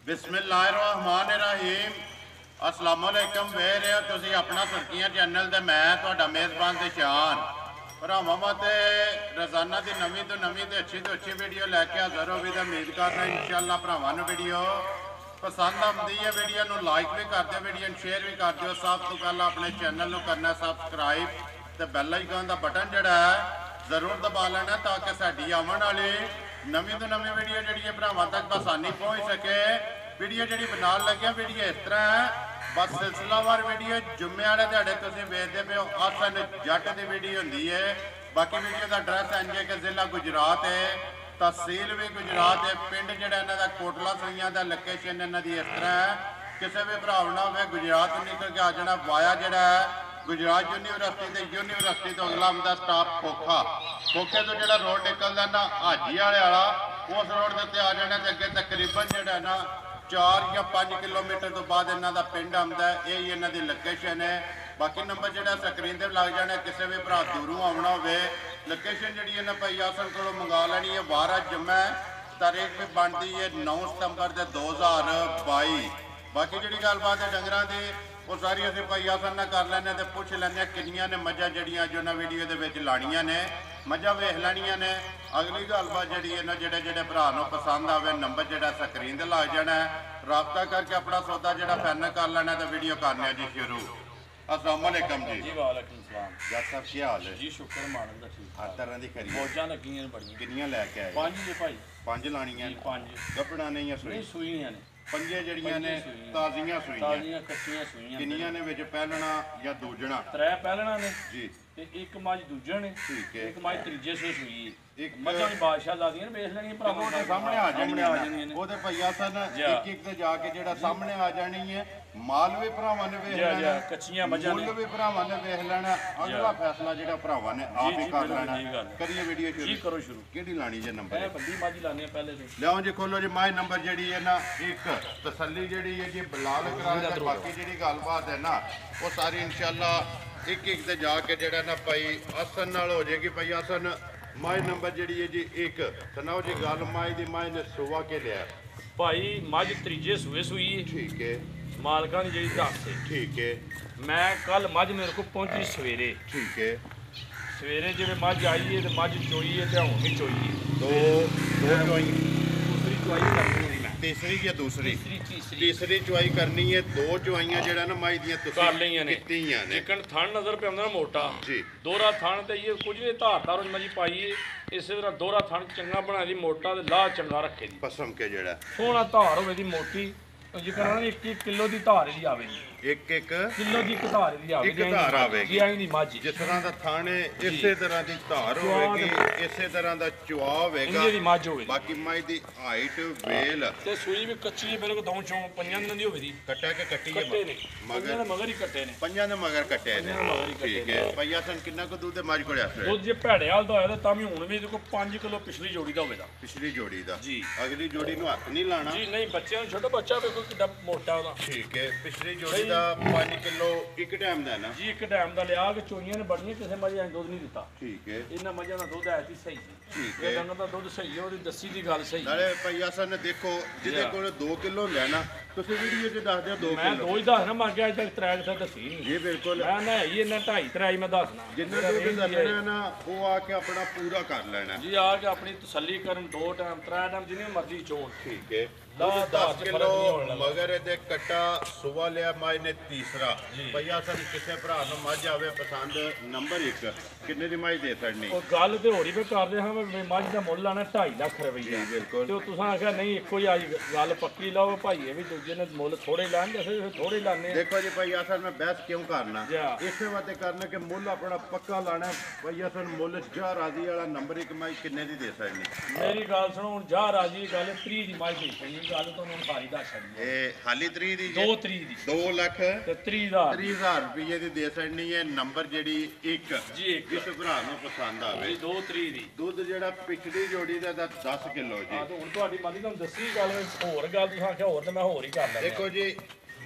बिस्मिल्लाहिर्रहमानिर्रहीम अस्सलामुअलैकुम वे रहे हो तुसी अपना सुर्खियां चैनल ते मैं तुहाडा मेज़बान ते शान भरावां वास्ते रोज़ाना की नवीं तो नवीं ते अच्छी वीडियो लैके हाज़र हो भी उम्मीद करना इंशाअल्लाह भरावां नूं वीडियो पसंद आती है। वीडियो नूं लाइक भी कर दिओ, वीडियो नूं शेयर भी कर दिओ। सब तो पहले अपने चैनल नूं करना सबसक्राइब ते बैल आइकन का बटन जिहड़ा है जरूर दबा लेना ताकि साडी आवन वाली नवीं तो नवीं वीडियो जी भरावां तक आसानी पहुँच सके। वीडियो जी बना लगे वीडियो इस तरह है बस सिलसिलावार वीडियो जुम्मे वाले दिहाड़े तुसीं वेखदे पे हो आसन जट की वीडियो होंदी है। बाकी वीडियो का एड्रैस इंज है कि जिला गुजरात है, तहसील भी गुजरात है, पिंड जिहड़ा इन्हां दा कोटला सुइयां दा लोकेशन इन्हां दी इस तरह है। किसी भी भरा ना हो गुजरात निकल के आ जाना वाया जिहड़ा है गुजरात यूनीवर्सिटी तो अगला आंदा स्टाफ खोखा खोखे तो जो रोड निकलता ना हाजी वाले वाला उस रोड के उत्ते आ जाना तो अगे तकरीबन जो ना 4 या 5 किलोमीटर तो बाद इन्हों का पिंड आता है। यही इन्हों की लोकेशन है। बाकी नंबर जो स्क्रीन पर लग जाने किसी भी भरा दूरों आना हो लोकेशन जी इन्हें भाई आसन को मंगा लैनी है। 12 जुम्मे तारीख भी बनती है 9 सितंबर 2022। बाकी जी गलबात है डंगर की वो सारी असं भाई आसन कर लें तो पुछ लें किनिया ने मझा जड़ियाँ जो ना वीडियो के लानिया ने मझा वेख लैनिया ने। अगली गलबात जी जोड़े जोड़े भरा पसंद आए नंबर जो स्क्रीन पर लग जाना है रबता करके अपना सौदा जो फाइनल कर लेना तो वीडियो करने जी शुरू। अस्सलाम वालेकुम जी। वालेकुम सलाम जट साहब की हाल है जी? शुक्र मालक दा ठीक हर तरह की खरी मौजां लगियां बड़ियां किनिया लैके आए? 5 जी भाई 5 लानियां 5 गपड़ा नहीं है नहीं सूईयां ने पंजे जड़ियां ने ताजियां सूईयां ताजियां कच्चियां सूईयां किनिया ने विच पहलना या दूजना? 3 पहलना ने जी ते एक मज दूजे ने ठीक है। एक मज त्रीजे से सूई एक मझां दी बादशाह लादियां वेख लैणियां भरावां ਉਹਦੇ ਸਾਹਮਣੇ ਆ ਜਾਣੀਆਂ ने ਉਹਦੇ ਭਈਆ ਸਨ ਇੱਕ ਇੱਕ ਤੇ ਜਾ ਕੇ ਜਿਹੜਾ ਸਾਹਮਣੇ ਆ ਜਾਣੀ ਹੈ। ਮਾਲ ਵੀ ਭਰਾਵਾਂ ਨੇ ਵੇਖ ਲੈਣਾ, कच्चियां मझां ने ਮੁੱਲ ਵੀ ਭਰਾਵਾਂ ਨੇ ਵੇਖ ਲੈਣਾ। ਅਗਲਾ ਫੈਸਲਾ ਜਿਹੜਾ ਭਰਾਵਾਂ ਨੇ ਆਪ ਹੀ ਕਰ ਲੈਣਾ। ਕਰੀਏ ਵੀਡੀਓ जी ਸ਼ੁਰੂ। करो शुरू। ਕਿਹੜੀ ਲਾਣੀ ਜੇ ਨੰਬਰ? मैं बंदी माजी लाने पहले तो ਲਿਆਓ ਜੀ ਖੋਲੋ ਜੀ ਮਾਈ ਨੰਬਰ ਜਿਹੜੀ ਹੈ ਨਾ ਇੱਕ ਤਸੱਲੀ ਜਿਹੜੀ ਹੈ ਜੀ ਬਲਾਲ ਕਰਾ ਕੇ ਬਾਕੀ ਜਿਹੜੀ ਗੱਲਬਾਤ ਹੈ ਨਾ ਉਹ ਸਾਰੀ ਇਨਸ਼ਾਅੱਲਾ ਇੱਕ ਇੱਕ ਤੇ ਜਾ ਕੇ ਜਿਹੜਾ ਨਾ ਭਾਈ ਆਸਨ ਨਾਲ ਹੋ ਜਾਏਗੀ। ਭਾਈ ਆਸਨ ਮਾਈ ਨੰਬਰ ਜਿਹੜੀ ਹੈ ਜੀ ਇੱਕ ਸੁਣਾਓ ਜੀ ਗੱਲ। ਮਾਈ ਦੀ ਮਾਈ ਨੇ ਸੁਵਾ ਕੇ ਲਿਆ भाई मज त्रीजे सूए सूई ठीक है मालकां दी जेहड़ी 10 है ठीक है। मैं कल मज मेरे को पहुंची सवेरे ठीक है सवेरे जिवें मज आई है तो मज चोई है तो हुण भी चोई है दो चुआई दूसरी चुआई करनी है मैं तीसरी या दूसरी तीसरी तीसरी चुआई करनी है। दो चुआइयां जेड़ा ना माई दियां कर लईयां ने कीतियां ने। चिकन थण नजर पे आंदा मोटा जी दोहरा थण ते ये कुछ नहीं धारदार मजी पाई है। इस तरह दोहरा थण चंगा बना दी मोटा ते लाह चंगा रखे दी पसम के जेड़ा सोहना धार होवे दी मोटी जी करना 1 किलो दी धार दी आवे एक एक किलो दी धार दी आवे एक धार आवेगी। जी आई दी माजी जिस तरह दा थान है इसे तरह दी धार होवेगी, इसे तरह दा चुआ होवेगा। इंजे दी मज होवे बाकी माई दी हाइट वेल ते सूई भी कच्ची है बिल्कुल दौं चों पंजां दिन दी होवे दी कट्टा के कट्टी है कट्टे ने मगर ही कट्टे ने पंजां दे मगर कट्टे ने। ठीक है भैया सन कितना को दूध माज को आस दुध जे भैड़े हाल दा होया ते तां भी हुण भी देखो 5 किलो पिछली जोड़ी दा होवे दा पिछली जोड़ी दा जी। अगली जोड़ी नु हाथ नहीं लाना जी नहीं बच्चे नु छोटा बच्चा देखो किड्डा मोटा ओदा। ठीक है पिछली जोड़ी दा 5 किलो एक टाइम दा ना जी एक टाइम दा लिया के चोइयां ने बड़ियां किसे मजे दुध नहीं दिता। ठीक है इन्ना मजा ना दुध है सी सही ठीक है डंगर दा दुध सही है ओदी दसी दी गल सही नाले भैया सन देखो जिदे कोल 2 किलो होंदा ना ਤੁਸੀਂ ਵੀਡੀਓ 'ਚ ਦੱਸ ਦਿਓ 2 मैं ਕਿਲੋ। दो ही दसना मांगे अज तक 3 किलो दसी नहीं ਜੀ ਬਿਲਕੁਲ मैं ना ये ना 2.5 3 मैं दसना ਜਿੰਨਾ ਦੁੱਧ ਦੱਸਣਾ ਨਾ ਉਹ ਆ ਕੇ ਆਪਣਾ ਪੂਰਾ ਕਰ ਲੈਣਾ। जी आके अपनी तसल्ली करन 2 टाइम 3 टाइम जिन्नी मर्जी चोन ठीक है दा 10 किलो मगर ਇਹਦੇ ਕੱਟਾ ਸੁਵਾ ਲਿਆ ਮਾਈ ਨੇ ਤੀਸਰਾ। ਭਈਆ ਸਨ ਕਿਸੇ ਭਰਾ ਨੂੰ ਮੱਝ ਆਵੇ ਪਸੰਦ ਨੰਬਰ 1 ਕਿੰਨੇ ਦੀ ਮਾਈ ਦੇ ਛੜਨੀ? ਉਹ ਗੱਲ ਤੇ ਹੋ ਰਹੀ ਵੀ ਕਰਦੇ ਹਾਂ ਮੈਂ ਮੱਝ ਦਾ ਮੁੱਲ ਲਾਣਾ 2.5 ਲੱਖ ਰੁਪਈਆ ਬਿਲਕੁਲ ਤੇ ਤੁਸੀਂ ਆਖਿਆ ਨਹੀਂ ਇੱਕੋ ਹੀ ਆਈ ਗੱਲ ਪੱਕੀ ਲਾਓ ਭਾਈਏ ਵੀ ਦੂਜੇ ਨੇ ਮੁੱਲ ਥੋੜੇ ਲਾਣ ਅਸੀਂ ਥੋੜੇ ਲਾਣੇ देखो जी भैया सर मैं बहस क्यों करना जी। इसे बातें करना कि मुल अपना पक्का लाना भैया सर मुल जा राजी वाला नंबर 1 माई किन्ने दी दे सकनी? ਮੇਰੀ ਗੱਲ ਸੁਣੋ ਹੁਣ ਜਾ ਰਾਜੀ ਗੱਲ 30 ਦੀ ਮਾਈ ਦੇਖਣੀ ਗੱਲ ਤੁਹਾਨੂੰ ਸਾਰੀ ਦੱਸ ਛੱਡੀ ए हाली 3 दी 2 30 ਦੀ 2 ਲੱਖ ਤੇ 30 ਦਾ 30,000 ਰੁਪਏ ਦੀ ਦੇ ਸਕਣੀ ਹੈ। ਨੰਬਰ ਜਿਹੜੀ 1 ਜੀ ਇੱਕ ਜਿਸ ਭਰਾ ਨੂੰ ਪਸੰਦ ਆਵੇ। ਜੀ 2 30 ਦੀ ਦੁੱਧ ਜਿਹੜਾ ਪਿਛਲੀ ਜੋੜੀ ਦਾ 10 ਕਿਲੋ ਜੀ। ਹਾਂ ਤੇ ਹੁਣ ਤੁਹਾਡੀ ਮਾਲੀ ਤੁਹਾਨੂੰ ਦੱਸੀ ਗੱਲ ਹੋਰ ਗੱਲ ਤੁਸੀਂ ਆਖਿਆ ਹੋਰ ਤੇ ਮੈਂ ਹੋਰ ਹੀ ਕਰ ਲੈਂਦਾ। ਦੇਖੋ ਜੀ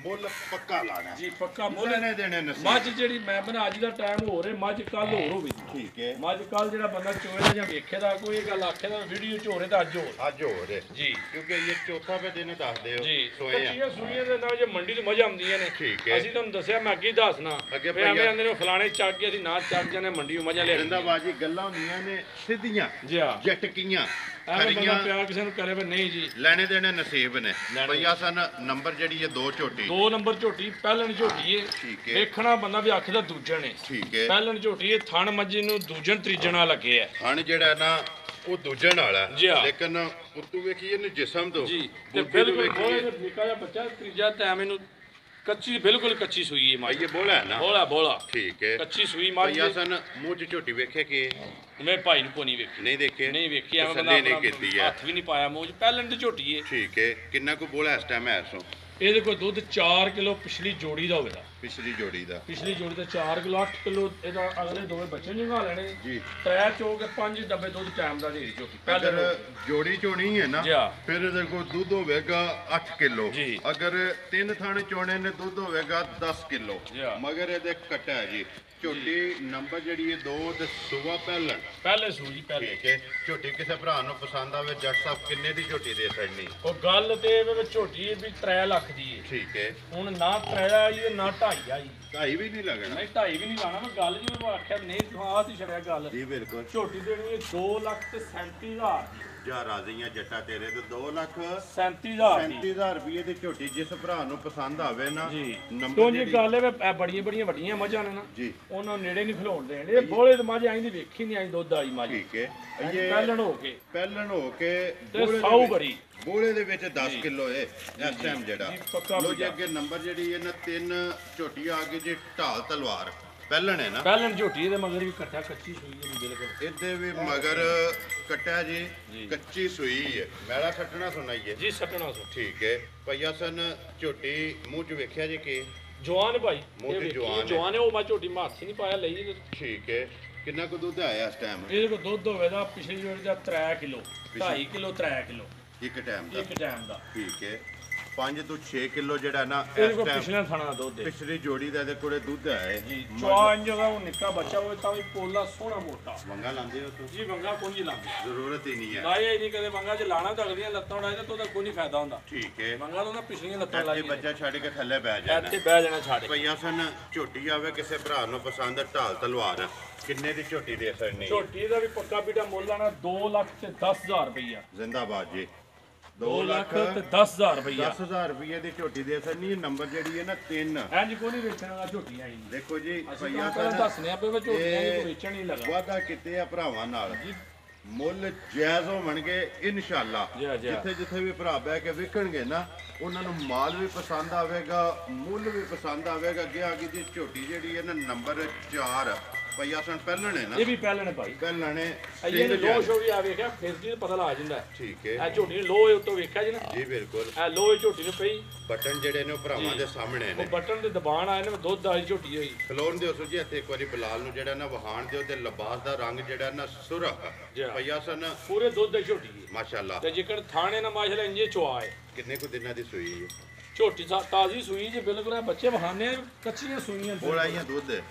ਮੁੱਲ ਪੱਕਾ ਲਾਣਾ ਜੀ ਪੱਕਾ ਮੁੱਲ ਲੈਣੇ ਦੇਣੇ ਨਸੀਬ। ਮੱਝ ਜਿਹੜੀ ਮੈਂ ਬਣਾ ਅੱਜ ਦਾ ਟਾਈਮ ਹੋ ਰਿਹਾ ਮੱਝ ਕੱਲ ਹੋਰ ਹੋਵੇ ਠੀਕ ਹੈ ਮੱਝ ਕੱਲ ਜਿਹੜਾ ਬੰਦਾ ਚੋਏਦਾ ਜਾਂ ਵੇਖੇਦਾ ਕੋਈ ਇਹ ਗੱਲ ਆਖੇ ਦਾ ਵੀਡੀਓ ਚ ਹੋ ਰਿਹਾ ਤਾਂ ਅੱਜ ਹੋ ਰਹੇ ਜੀ ਕਿਉਂਕਿ ਇਹ ਚੌਥਾ ਵੇ ਦਿਨ ਦੱਸਦੇ ਹੋ ਜੀ ਸੋਏ ਆ ਕੱਚੀਆਂ ਸੂਈਆਂ ਦੇ ਨਾਲ ਜੇ ਮੰਡੀ ਤੋਂ ਮੱਝ ਆਉਂਦੀਆਂ ਨੇ ਠੀਕ ਹੈ। ਅਸੀਂ ਤੁਹਾਨੂੰ ਦੱਸਿਆ ਮੈਂ ਅੱਗੇ ਹੀ ਦੱਸਣਾ ਅੱਗੇ ਵੀ ਐਵੇਂ ਆਂਦੇ ਨੇ ਫਲਾਣੇ ਚੱਕ ਕੇ ਅਸੀਂ ਨਾ ਚੱਕ ਜਾਂਦੇ ਮੰਡੀ ਤੋਂ ਮੱਝਾਂ ਲੈ ਜਿੰਦਾਬਾਜੀ ਗੱਲਾਂ ਹੁੰਦੀਆਂ ਨੇ ਸਿੱਧੀਆਂ ਜੀ ਹਾਂ ਜਟਕੀਆਂ ਐਵੇਂ ਬੰਦਾ ਖਰੀਆਂ ਪਿਆਰ ਕਿਸੇ ਨੂੰ ਕਰੇ ਵੀ ਨਹੀਂ ਜੀ ਲੈਣੇ ਦੇਣੇ ਨਸੀਬ ਨੇ ਭਈਆ ਸਨ ਨੰਬਰ ਜਿਹੜੀ ਹੈ 2 ਝੋਟੀ 2 ਨੰਬਰ ਝੋਟੀ ਪਹਿਲਣ ਝੋਟੀ ਏ ਠੀਕ ਹੈ। ਵੇਖਣਾ ਬੰਦਾ ਵੀ ਆਖਦਾ ਦੂਜਣ ਏ ਠੀਕ ਹੈ। ਪਹਿਲਣ ਝੋਟੀ ਏ ਥਣ ਮੱਝੀ ਨੂੰ ਦੂਜਣ ਤੀਜਣ ਨਾਲ ਲੱਗੇ ਆ ਹਣ ਜਿਹੜਾ ਨਾ ਉਹ ਦੂਜਣ ਵਾਲਾ ਜੀ ਹਾਂ। ਲੇਕਿਨ ਉੱਤੋਂ ਵੇਖੀ ਇਹਨੂੰ ਜਿਸਮ ਤੋਂ ਜੀ ਤੇ ਬੁੱਧੀ ਤੋਂ ਬਿਲਕੁਲ ਵੇਖੀਏ। ਬੋਲਾ ਨਿੱਕਾ ਜਿਹਾ ਬੱਚਾ ਤੀਜਾ ਟਾਈਮ ਇਹਨੂੰ ਕੱਚੀ ਬਿਲਕੁਲ ਕੱਚੀ ਸੂਈ ਏ ਮਾਈ ਇਹ ਬੋਲਾ ਹੈ ਨਾ ਬੋਲਾ ਠੀਕ ਹੈ। ਕੱਚੀ ਸੂਈ ਮਾਈ ਭਈਆ ਸਨ ਮੂੰਹ ਚ ਝੋਟੀ ਵੇਖੇ ਕਿ ਮੈਂ ਭਾਈ ਨੂੰ ਕੋ ਨਹੀਂ ਵੇਖੀ ਨਹੀਂ ਦੇਖੇ ਨਹੀਂ ਵੇਖੀ ਐਵੇਂ ਬੰਦਾ ਤਸੱਲੀ ਨਹੀਂ ਆਪਣਾ ਕੀਤੀ ਹੈ ਹੱਥ ਵੀ ਨਹੀਂ ਪਾਇਆ ਮੂੰਹ 'ਚ ਪਹਿਲਣ ਦੀ ਝੋਟੀ ਏ ਠੀਕ ਹੈ। ਕਿੰਨਾ ਕੁ ਬੋਲਾ ਇਸ ਟਾਈਮ ਹੈ ਸੋ ਇਹਦੇ ਕੋਲ ਦੁੱਧ 4 ਕਿਲੋ ਪਿਛਲੀ ਜੋੜੀ ਦਾ ਹੋਵੇਗਾ ਪਿਛਲੀ ਜੋੜੀ ਦਾ ਪਿਛਲੀ ਜੋੜੀ ਦਾ 4 ਕਿਲੋ 8 ਕਿਲੋ ਇਹਦਾ ਅਗਲੇ ਦੋਵੇਂ ਬੱਚੇ ਨਿਭਾ ਲੈਣੇ ਜੀ। ਤੈ ਚੋ ਕੇ 5 ਡੱਬੇ ਦੁੱਧ ਟਾਈਮ ਦਾ ਦੇ ਦੀ ਝੋਟੀ ਅਗਰ ਪਹਿਲਣ ਜੋੜੀ ਚੋਣੀ ਹੈ ਨਾ ਜੀ ਹਾਂ। ਫਿਰ ਇਹਦੇ ਕੋਲ ਦੁੱਧ ਹੋਵੇਗਾ 8 ਕਿਲੋ ਜੀ। ਅਗਰ 3 ਥਾਣੇ ਚੋਣੇ ਨੇ ਦੁੱਧ ਹੋਵੇਗਾ 10 ਕਿਲੋ ਜੀ ਹਾਂ। ਮਗਰ ਇਹਦੇ ਕੱਟਾ ਹੈ ਜੀ ਝੋਟੀ ਨੰਬਰ ਜਿਹੜੀ ਹੈ 2 ਤੇ ਸੁਬਾ ਪਹਿਲਣ ਪਹਿਲੇ ਸੂਜੀ ਪਹਿਲੇ ਠੀਕ ਹੈ। ਝੋਟੀ ਕਿਸੇ ਭਰਾ ਨੂੰ ਪਸੰਦ ਆਵੇ ਜੱਟ ਸਾਹਿਬ ਕਿੰਨੇ ਦੀ ਝੋਟੀ ਦੇ ਸਕਣੀ ਉਹ ਗੱਲ ਤੇ ਇਹ ਵੀ ਝੋਟੀ ਵੀ 3 ਲੱਖ ਦੀ ਏ ਠੀਕ ਹੈ। ਹੁਣ ਨਾ 3 ਆਈ ਤੇ ਨਾ 2.5 ਆਈ ਢਾਈ ਵੀ ਨਹੀਂ ਲੱਗਣਾ ਨਹੀਂ 2.5 ਵੀ ਨਹੀਂ ਲਾਣਾ ਮੈਂ ਗੱਲ ਜੀ ਮੈਂ ਆਖਿਆ ਨਹੀਂ ਤੂੰ ਆਹ ਤੇ ਛੜਿਆ ਗੱਲ ਜੀ ਬਿਲਕੁਲ ਝੋਟੀ ਦੇਣੀ ਹੈ 2 ਲੱਖ ਤੇ 37,000 ਦੀ ਜਾ ਰਾਜ਼ੀਆਂ ਜੱਟਾ ਤੇਰੇ ਤੇ 2 ਲੱਖ 37,000 ਦੀ 37000 ਰੁਪਏ ਦੀ ਝੋਟੀ ਜਿਸ ਭਰਾ ਨੂੰ ਪਸੰਦ ਆਵੇ ਨਾ ਜੀ ਨੰਬਰ ਤੋਂ ਜੀ ਜਿਹੜੀ ਗੱਲ ਹੈ ਵੀ ਬੜੀਆਂ ਬੜੀਆਂ ਵੱਡੀਆਂ ਮੱਝਾਂ ਨੇ ਨਾ ਜੀ ਉਹਨਾਂ ਨੂੰ ਨੇੜੇ ਨਹੀਂ ਖਲੋਣ ਦੇਣ ਇਹ ਬੋਲੇ ਤੇ ਮੱਝ ਆਈ ਦੀ ਵੇਖੀ ਨਹੀਂ ਆਈ ਦੁੱਧ ਆਈ ਮੱਝ ਠੀਕ ਹੈ। ਪਹਿਲਣ ਹੋ ਕੇ ਪਹਿਲਣ ਹੋ ਕੇ ਤੇ ਬੋਲੇ ਦੇ ਸਾਊ ਵਿੱਚ- ਬੜੀ ਬੋਲੇ ਦੇ ਵਿੱਚ 10 ਕਿਲੋ ਹੈ ਇਸ ਟਾਈਮ ਜਿਹੜਾ ਜੀ, ਪੱਕਾ ਲੋ ਜੀ ਪੂਜਾ। ਅੱਗੇ ਨੰਬਰ ਜਿਹੜੀ ਹੈ ਨਾ 3 ਝੋਟੀ ਆ ਗਈ ਜੀ ਢਾਲ ਤਲਵਾਰ ਪਹਿਲਣ ਹੈ ਨਾ ਪਹਿਲਣ ਝੋਟੀ ਇਹਦੇ ਮਗਰ ਵੀ ਕੱਟਾ ਕੱਚੀ ਸੂਈ ਹੈ ਜੀ ਬਿਲਕੁਲ ਇਹਦੇ ਵੀ ਮਗਰ ਕੱਟਿਆ ਜੀ ਕੱਚੀ ਸੂਈ ਹੈ ਮੈਲਾ ਛੱਡਣਾ ਸੁਣਾਈਏ ਜੀ ਸੱਟਣਾ ਸੋ ਠੀਕ ਹੈ। ਭਈਆ ਸਨ ਝੋਟੀ ਮੂੰਹ ਚ ਵੇਖਿਆ ਜੀ ਕਿ ਜਵਾਨ ਭਾਈ ਮੋਟੀ ਇਹ ਵੇਖੀ ਜਵਾਨ ਹੈ। ਜਵਾਨ ਹੈ ਉਹ ਮੈਂ ਝੋਟੀ ਮਾਥੀ ਨਹੀਂ ਪਾਇਆ ਲਈ ਇਹਦੇ। ਠੀਕ ਹੈ। ਕਿੰਨਾ ਕੁ ਦੁੱਧ ਆਇਆ ਇਸ ਟਾਈਮ ਇਹਦੇ ਕੋਲ ਦੁੱਧ ਹੋਵੇਗਾ ਪਿਛਲੀ ਜੋੜੀ ਦਾ 3 ਕਿਲੋ 2.5 ਕਿਲੋ 3 ਕਿਲੋ ਇੱਕ ਟਾਈਮ ਦਾ ਇੱਕ ਟਾਈਮ ਦਾ ਠੀਕ ਹੈ। 5 ਤੋਂ 6 ਕਿਲੋ ਜਿਹੜਾ ਨਾ ਇਹਦੇ ਇਸ ਕੋਲ ਟਾਈਮ ਪਿਛਲੇ ਥਾਣਾ ਦਾ ਦੁੱਧ ਹੈ ਪਿਛਲੀ ਜੋੜੀ ਦਾ ਇਹਦੇ ਕੋਲੇ ਦੁੱਧ ਹੈ ਜੀ ਚਵਾਨ ਜਗਾ ਉਹ ਨਿੱਕਾ ਬੱਚਾ ਹੋਵੇ ਤਾਂ ਵੀ ਪੋਲਾ ਸੋਹਣਾ ਮੋਟਾ ਮੰਗਾ ਲਾਂਦੇ ਹੋ ਤੁਸੀਂ ਜੀ ਵੰਗਾ ਕੋਈ ਲਾਂਦੇ ਜ਼ਰੂਰਤ ਹੀ ਨਹੀਂ ਹੈ ਲਾਏ ਨਹੀਂ ਕਦੇ ਵੰਗਾ ਚ ਲਾਣਾ ਤਾਂ ਅਗਲੀਆਂ ਲੱਤਾਂ ਉਡਾਏ ਤਾਂ ਉਹਦਾ ਕੋਈ ਨਹੀਂ ਫਾਇਦਾ ਹੁੰਦਾ ਠੀਕ ਹੈ। ਵੰਗਾ ਤਾਂ ਉਹਨਾਂ ਪਿਛਲੀਆਂ ਲੱਤਾਂ ਇੱਥੇ ਲਾਈ ਬੱਚਾ ਛੱਡ ਕੇ ਥੱਲੇ ਬਹਿ ਜਾਣਾ ਇੱਥੇ ਬਹਿ ਜਾਣਾ ਛਾੜੇ ਭਈਆ ਸਨ ਝੋਟੀ ਆਵੇ ਕਿਸੇ ਭਰਾ ਨੂੰ ਪਸੰਦ ਢਾਲ ਤਲਵਾਰ ਕਿੰਨੇ ਦੀ ਝੋਟੀ ਦੇ ਸਕਣੀ ਝੋਟੀ ਦਾ ਵੀ ਪੱਕਾ ਬੀਟਾ ਮੁੱਲ ਆਣਾ 2 ਲੱਖ ਤੇ 10,000 ਰੁਪਈਆ ਜ਼ਿੰਦਾਬਾਦ ਜੀ 2 ਲੱਖ ਤੇ 10,000 ਰੁਪਈਆ 10,000 ਰੁਪਏ ਦੀ ਝੋਟੀ ਦੇ ਸਕਣੀ ਨੰਬਰ ਜਿਹੜੀ ਹੈ ਨਾ 3 ਇੰਜ ਕੋਈ ਨਹੀਂ ਵੇਚਣ ਵਾਲਾ ਝੋਟੀ ਆਈ ਨਹੀਂ ਦੇਖੋ ਜੀ ਅਸੀਂ ਭਈਆ ਤਾਂ ਸਨ ਦੱਸਨੇ ਆ ਵੀ ਝੋਟੀਆਂ ਨੂੰ ਕੋਈ ਵੇਚਣ ਨਹੀਂ ਲੱਗਾ ਵਾਦਾ ਕੀਤੇ ਆ ਭਰਾਵਾਂ ਨਾਲ ਮੁੱਲ ਜਾਇਜ਼ ਹੋਣਗੇ ਇਨਸ਼ਾਅੱਲਾ ਜੀ, ਜੀ। ਜਿੱਥੇ ਜਿੱਥੇ ਵੀ ਭਰਾ ਬਹਿ ਕੇ ਵੇਖਣਗੇ ਨਾ ਉਹਨਾਂ ਨੂੰ ਮਾਲ ਵੀ ਪਸੰਦ ਆਵੇਗਾ ਮੁੱਲ ਵੀ ਪਸੰਦ ਆਵੇਗਾ ਅੱਗੇ ਆ ਗਈ ਜੀ ਝੋਟੀ ਜਿਹੜੀ ਹੈ ਨਾ ਨੰਬਰ 4 ਭਈਆ ਸਨ ਪਹਿਲਣ ਹੈ ਨਾ ਇਹ ਵੀ ਪਹਿਲਾਂ ਨੇ ਭਾਈ ਪਹਿਲਣ ਨੇ ਇਹ ਨੇ ਲੋ ਸ਼ੋ ਵੀ ਆ ਵੇਖਿਆ ਫਿਰ ਜੀ ਪਤਾ ਲੱਗ ਜਾਂਦਾ ਠੀਕ ਹੈ ਇਹ ਝੋਟੀ ਲੋਹੇ ਉੱਤੋਂ ਵੇਖਿਆ ਜੀ ਨਾ ਜੀ ਬਿਲਕੁਲ ਇਹ ਲੋਹੇ ਝੋਟੀ ਨੂੰ ਪਈ ਬਟਨ ਜਿਹੜੇ ਨੇ ਉਹ ਭਰਾਵਾਂ ਦੇ ਸਾਹਮਣੇ ਉਹ ਨੇ ਬਟਨ ਤੇ ਦਬਾਣ ਆਏ ਨੇ ਦੁੱਧ ਵਾਲੀ ਝੋਟੀ ਹੋਈ ਖਲੋਣ ਦਿਓ ਸੁਜੀ ਇੱਥੇ ਇੱਕ ਵਾਰੀ ਬਲਾਲ ਨੂੰ ਜਿਹੜਾ ਨਾ ਵਹਾਣ ਦਿਓ ਤੇ ਲਿਬਾਸ ਦਾ ਰੰਗ ਜਿਹੜਾ ਨਾ ਸੁਰਖ ਜੀ। ਭਈਆ ਸਨ ਪੂਰੇ ਦੁੱਧ ਦੀ ਝੋਟੀ ਹੈ ਮਾਸ਼ਾਅੱਲਾ ਤੇ ਜੇਕਰ ਥਾਣੇ ਨਾ ਮਾਸ਼ਾਅੱਲਾ ਇੰਜੇ ਚੁਆ ਹੈ ਕਿੰਨੇ ਕੁ ਦਿਨਾਂ ਦੀ ਸੂਈ ਹੈ ਝੋਟੀ ਤਾਜ਼ੀ ਸੂਈ ਜੇ ਬਿਲਕੁਲ ਇਹ ਬੱਚੇ ਵਹਾਨੇ ਆ, ਕੱਚੀਆਂ ਸੂਈਆਂ ਬੋਲਾਈਆਂ ਦੁੱਧ ਹੈ।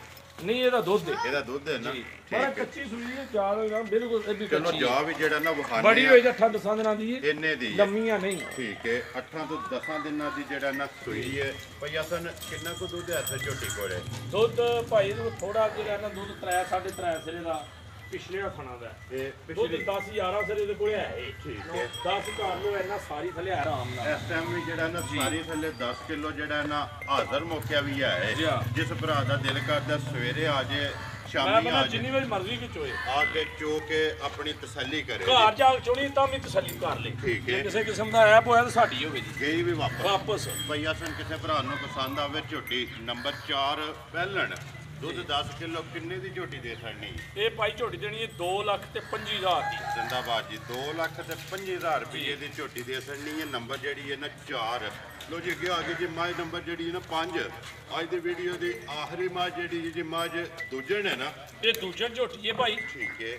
ਨਹੀਂ ਇਹਦਾ ਦੁੱਧ ਹੈ ਇਹਦਾ ਦੁੱਧ ਹੈ ਨਾ ਜੀ ਠੀਕ ਪਰ ਹੈ। ਕੱਚੀ ਸੂਈ ਹੈ ਚਾਰ ਬਿਲਕੁਲ ਇਹ ਵੀ ਚਲੋ ਕੱਚੀ ਹੈ। ਜਾ ਵੀ ਜਿਹੜਾ ਨਾ ਵਹਾਨੇ ਬੜੀ ਹੋਈ ਤਾਂ ਠੰਡ ਸੰਦਰਾਂ ਦੀ ਹੈ ਇੰਨੇ ਦੀ ਹੈ। ਲੰਮੀਆਂ ਨਹੀਂ ਠੀਕ ਹੈ 8 ਤੋਂ 10 ਦਿਨਾਂ ਦੀ ਜਿਹੜਾ ਨਾ ਸੂਈ ਹੈ ਭਈਆ ਸਨ ਕਿੰਨਾ ਕੁ ਦੁੱਧ ਹੈ ਇੱਥੇ ਝੋਟੀ ਕੋਲੇ ਦੁੱਧ ਭਾਈ ਇਹਦੇ ਥੋੜਾ ਜਿਹੜਾ ਨਾ ਦੁੱਧ 3 3.5 ਸਿਰੇ ਦਾ ਪਿਛਲੇ ਖਾਣਾ ਦਾ ਇਹ ਦੁੱਧ ਪਿਛਲੀ 10 11 ਸਿਰੇ ਦੇ ਕੋਲੇ ਹੈ ਠੀਕ ਹੈ। 10 ਘਰ ਲੋ ਇੰਨਾ ਸਾਰੀ ਥਲੇ ਆਰਾਮ ਨਾਲ ਇਸ ਟਾਈਮ ਵੀ ਜਿਹੜਾ ਨਾ ਸਾਰੀ ਥੱਲੇ 10 ਕਿਲੋ ਜਿਹੜਾ ਨਾ ਹਾਜ਼ਰ ਮੌਕਿਆ ਵੀ ਹੈ ਜੀ ਹਾਂ। ਜਿਸ ਭਰਾ ਦਾ ਦਿਲ ਕਰਦਾ ਸਵੇਰੇ ਆ ਜੇ ਮੈਂ ਸ਼ਾਮੀ ਆ ਬੰਦਾ ਜੇ ਜਿੰਨੀ ਵਾਰੀ ਮਰਜ਼ੀ ਵਿੱਚ ਹੋਏ ਆ ਕੇ ਚੋ ਕੇ ਆਪਣੀ ਤਸੱਲੀ ਕਰੇ ਘਰ ਜਾ ਕੇ ਚੁਣੀ ਤਾਂ ਵੀ ਤਸੱਲੀ ਕਰ ਲਈ ਠੀਕ ਹੈ। ਜੇ ਕਿਸੇ ਕਿਸਮ ਦਾ ਐਪ ਹੋਇਆ ਤਾਂ ਸਾਡੀ ਹੋਵੇ ਜੀ ਗਈ ਵੀ ਵਾਪਸ ਵਾਪਸ ਭਈਆ ਸਨ ਕਿਸੇ ਭਰਾ ਨੂੰ ਪਸੰਦ ਆਵੇ ਝੋਟੀ ਨੰਬਰ 4 ਪਹਿਲਣ ਦੁੱਧ 10 ਕਿਲੋ ਕਿੰਨੇ ਦੀ ਝੋਟੀ ਦੇ ਸਕਣੀ ਇਹ ਭਾਈ ਝੋਟੀ ਦੇਣੀ ਹੈ 2 ਲੱਖ ਤੇ 25,000 ਦੀ ਜ਼ਿੰਦਾਬਾਦ ਜੀ 2 ਲੱਖ ਤੇ 5000 ਰੁਪਏ ਦੀ ਝੋਟੀ ਦੇ ਸਕਣੀ ਹੈ ਨੰਬਰ ਜਿਹੜੀ ਹੈ ਨਾ 4 ਲੋ ਜੀ ਅੱਗੇ ਆ ਗਈ ਜੀ ਮਾਝ ਨੰਬਰ ਜਿਹੜੀ ਹੈ ਨਾ 5 ਅੱਜ ਦੀ ਵੀਡੀਓ ਦੀ ਆਖਰੀ ਮਾਝ ਜਿਹੜੀ ਜੀ ਮਾਝ ਦੂਜਣ ਹੈ ਨਾ ਇਹ ਦੂਜਣ ਝੋਟੀ ਹੈ ਭਾਈ ਠੀਕ ਹੈ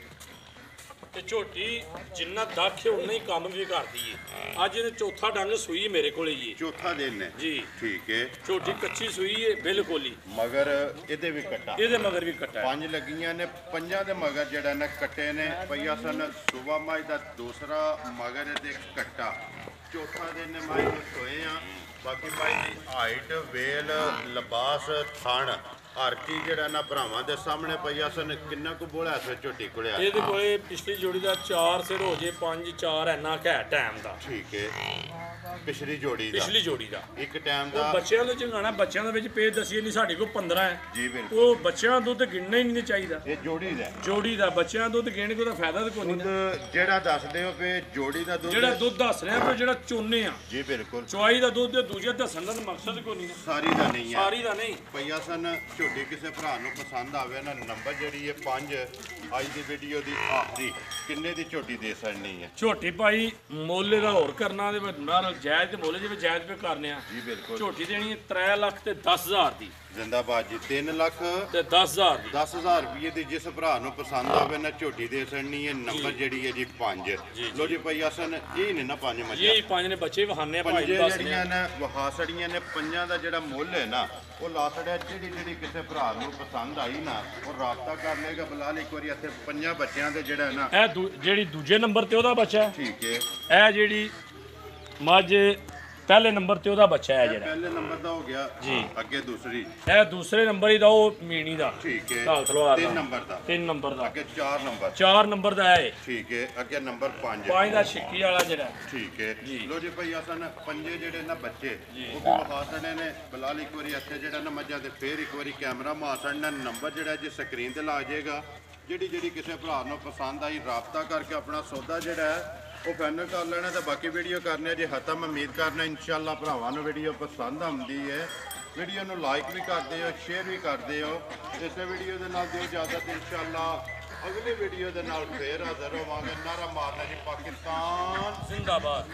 ਤੇ ਝੋਟੀ ਜਿੰਨਾ ਦੱਖ ਹੈ ਉਨਾ ਹੀ ਕੰਮ ਵੀ ਕਰਦੀ ਏ। ਅੱਜ ਇਹਨੇ ਚੌਥਾ ਡੰਗ ਸੂਈ ਮੇਰੇ ਕੋਲੇ ਜੀ। ਚੌਥਾ ਦਿਨ ਹੈ ਜੀ ਠੀਕ ਹੈ। ਝੋਟੀ ਕੱਚੀ ਸੂਈ ਏ ਬਿਲਕੁਲ ਹੀ। ਮਗਰ ਇਹਦੇ ਵੀ ਕੱਟਾ, ਇਹਦੇ ਮਗਰ ਵੀ ਕੱਟਾ ਹੈ। 5 ਲੱਗੀਆਂ ਨੇ, 5 ਦੇ ਮਗਰ ਜਿਹੜਾ ਨਾ ਕੱਟੇ ਨੇ ਪਈਆ ਸਨ। ਸੁਬਾ ਮਾਈ ਦਾ ਦੂਸਰਾ ਮਗਰ ਇਹਦੇ ਕੱਟਾ, ਚੌਥਾ ਦਿਨ ਨੇ ਮਾਈ ਨੂੰ ਸੋਏ ਆ। ਬਾਕੀ ਮਾਈ ਦੀ ਹਾਈਟ, ਵੇਲ, ਲਿਬਾਸ, ਥਣ ਹਰ ਚੀਜ਼ ਜਿਹੜਾ ਨਾ ਭਰਾਵਾਂ ਦੇ ਸਾਹਮਣੇ ਪਈਆ ਸਨ। ਕਿੰਨਾ ਕੁ ਬੋਲਿਆ ਸੀ ਝੋਟੀ ਕੋਲੇ? ਇਹਦੇ ਕੋਲੇ ਪਿਛਲੀ ਜੋੜੀ ਦਾ 4 ਸਿਰ ਹੋ ਜੇ 5 4 ਐਨਾ ਘੈ ਟਾਈਮ ਦਾ। ਠੀਕ ਹੈ। ਪਿਛਲੀ ਜੋੜੀ ਦਾ, ਪਿਛਲੀ ਜੋੜੀ ਦਾ ਇੱਕ ਟਾਈਮ ਦਾ। ਉਹ ਬੱਚਿਆਂ ਨੂੰ ਚੰਗਾਣਾ, ਬੱਚਿਆਂ ਦੇ ਵਿੱਚ ਪੇਜ ਦਸੀਏ ਨਹੀਂ ਸਾਡੇ ਕੋਲ 15 ਹੈ। ਜੀ ਬਿਲਕੁਲ। ਉਹ ਬੱਚਿਆਂ ਦਾ ਦੁੱਧ ਗਿਣਨਾ ਹੀ ਨਹੀਂ ਚਾਹੀਦਾ। ਇਹ ਜੋੜੀ ਦਾ, ਜੋੜੀ ਦਾ ਬੱਚਿਆਂ ਦਾ ਦੁੱਧ ਗਿਣ ਕੇ ਉਹਦਾ ਫਾਇਦਾ ਤਾਂ ਕੋਈ ਨਹੀਂ। ਦੁੱਧ ਜਿਹੜਾ ਦੱਸਦੇ ਹੋ ਕਿ ਜੋੜੀ ਦਾ ਦੁੱਧ, ਜਿਹੜਾ ਦੁੱਧ ਦੱਸ ਰਿਹਾ ਪਰ ਜਿਹੜਾ ਚੋਨੇ ਆ ਜੀ ਬਿਲਕੁਲ, ਚੁਆਈ ਦਾ ਦੁੱਧ, ਦੂਜੇ ਦੱਸਣ ਦਾ ਮਕਸਦ ਕੋਈ ਨਹੀਂ। ਸਾਰੀ ਦਾ ਨਹੀਂ ਹੈ, ਸਾਰੀ ਦਾ ਨਹੀਂ। ਪਈਆ ਸਨ। ਝੋਟੀ ਕਿਸੇ ਭਰਾ ਨੂੰ ਪਸੰਦ ਆਵੇ ਨਾ, ਨੰਬਰ ਜਿਹੜੀ ਹੈ 5 ਅੱਜ ਦੀ ਵੀਡੀਓ ਦੀ ਆਖਰੀ, ਕਿੰਨੇ ਦੀ ਝੋਟੀ ਦੇ ਸਕਣੀ ਹੈ? ਝੋਟੀ ਭਾਈ ਮੋਲੇ ਦਾ ਹੋਰ ਕਰਨਾ ਦੇ ਨਾਲ ਜਾਇਜ਼ ਤੇ ਮੋਲੇ ਜਿਵੇਂ ਜਾਇਜ਼ ਪੇ ਕਰਨੇ ਆ। ਜੀ ਬਿਲਕੁਲ। ਝੋਟੀ ਦੇਣੀ ਹੈ 3 ਲੱਖ ਤੇ 10,000 ਦੀ। ਜ਼ਿੰਦਾਬਾਦ ਜੀ। 3 ਲੱਖ ਤੇ 10,000 ਦੀ। 10,000 ਰੁਪਏ ਦੀ ਜਿਸ ਭਰਾ ਨੂੰ ਪਸੰਦ ਆਵੇ ਨਾ ਝੋਟੀ ਦੇ ਸਕਣੀ ਹੈ। ਨੰਬਰ ਜਿਹੜੀ ਹੈ ਜੀ 5। ਲੋ ਜੀ ਪਈਆ ਸਨ। ਇਹ ਨੇ ਨਾ 5 ਮੱਝਾਂ, ਇਹ 5 ਨੇ ਬੱਚੇ ਵਹਾਨੇ ਭਾਈ ਪੰਜੇ ਦੱਸ ਜਿਹੜੀਆਂ ਨੇ ਵਹਾ ਸੜੀਆਂ ਨੇ। ਪੰਜਾਂ ਦਾ ਜਿਹੜਾ ਮੁੱਲ ਹੈ ਨਾ ਉਹ ਲਾ ਸੜਿਆ। ਜਿਹੜੀ ਕਿਸੇ ਭਰਾ ਨੂੰ ਪਸੰਦ ਆਈ ਨਾ ਉਹ ਰਾਬਤਾ ਕਰ ਲੇਗਾ। ਬਲਾਲ ਇੱਕ ਵਾਰੀ ਇੱਥੇ 5 ਬੱਚਿਆਂ ਦੇ ਜਿਹੜਾ ਨਾ, ਇਹ ਜਿਹੜੀ ਦੂਜੇ ਨੰਬਰ ਤੇ ਉਹਦਾ ਬੱਚਾ ਹੈ। ਠੀਕ ਹੈ। ਇਹ ਜਿਹੜੀ ਮੱਝ ਪਹਿਲੇ ਨੰਬਰ ਤੇ ਉਹਦਾ ਬੱਚਾ ਹੈ ਜਿਹੜਾ। ਪਹਿਲੇ ਨੰਬਰ ਦਾ ਹੋ ਗਿਆ ਜੀ। ਅੱਗੇ ਦੂਸਰੀ, ਇਹ ਦੂਸਰੇ ਨੰਬਰ ਹੀ ਦਾ ਉਹ ਮੀਣੀ ਦਾ। ਠੀਕ ਹੈ। ਢਾਲ ਤਲਵਾਰ ਦਾ 3 ਨੰਬਰ ਦਾ, 3 ਨੰਬਰ ਦਾ, ਅੱਗੇ 4 ਨੰਬਰ, 4 ਨੰਬਰ ਦਾ ਹੈ। ਠੀਕ ਹੈ। ਅੱਗੇ ਨੰਬਰ 5 5 ਦਾ ਛਿੱਕੀ ਵਾਲਾ ਜਿਹੜਾ। ਠੀਕ ਹੈ। ਜੀ। ਲੋ ਜੀ ਭਈ ਅਸਨ ਪੰਜੇ ਜਿਹੜੇ ਨਾ ਬੱਚੇ ਉਹ ਵੀ ਵਿਖਾ ਸਣੇ ਨੇ। ਬਲਾਲ ਇੱਕ ਵਾਰੀ ਇੱਥੇ ਜਿਹੜਾ ਨਾ ਮੱਝਾਂ ਤੇ ਫੇਰ ਇੱਕ ਵਾਰੀ ਕੈਮਰਾ ਮਾਰ ਸੜਨਾ। ਨੰਬਰ ਜਿਹੜਾ ਜੀ ਸਕਰੀਨ ਤੇ ਲਾ ਜਾਏਗਾ। ਜਿਹੜੀ ਕਿਸੇ ਭਰਾ ਨੂੰ ਪਸੰਦ ਆਈ ਰਾਬਤਾ ਕਰਕੇ ਆਪਣਾ ਸੌਦਾ ਜਿਹੜਾ ਹੈ ਉਹ ਫਾਈਨਲ ਕਰ ਲੈਣਾ। ਤੇ ਬਾਕੀ ਵੀਡੀਓ ਕਰਨੇ ਜੇ ਖਤਮ। ਉਮੀਦ ਕਰਨਾ ਇਨਸ਼ਾਅੱਲਾ ਭਰਾਵਾਂ ਨੂੰ ਵੀਡੀਓ ਪਸੰਦ ਆਉਂਦੀ ਹੈ। ਵੀਡੀਓ ਨੂੰ ਲਾਈਕ ਵੀ ਕਰਦੇ ਹੋ, ਸ਼ੇਅਰ ਵੀ ਕਰਦੇ ਹੋ। ਇਸੇ ਵੀਡੀਓ ਦੇ ਨਾਲ ਦਿਓ ਇਜਾਜ਼ਤ। ਇਨਸ਼ਾਅੱਲਾ ਅਗਲੀ ਵੀਡੀਓ ਦੇ ਨਾਲ ਫੇਰ ਹਾਜ਼ਰ ਹੋਵਾਂਗੇ। ਨਾਰਾ ਮਾਰਨਾ ਜੀ ਪਾਕਿਸਤਾਨ ਜ਼ਿੰਦਾਬਾਦ।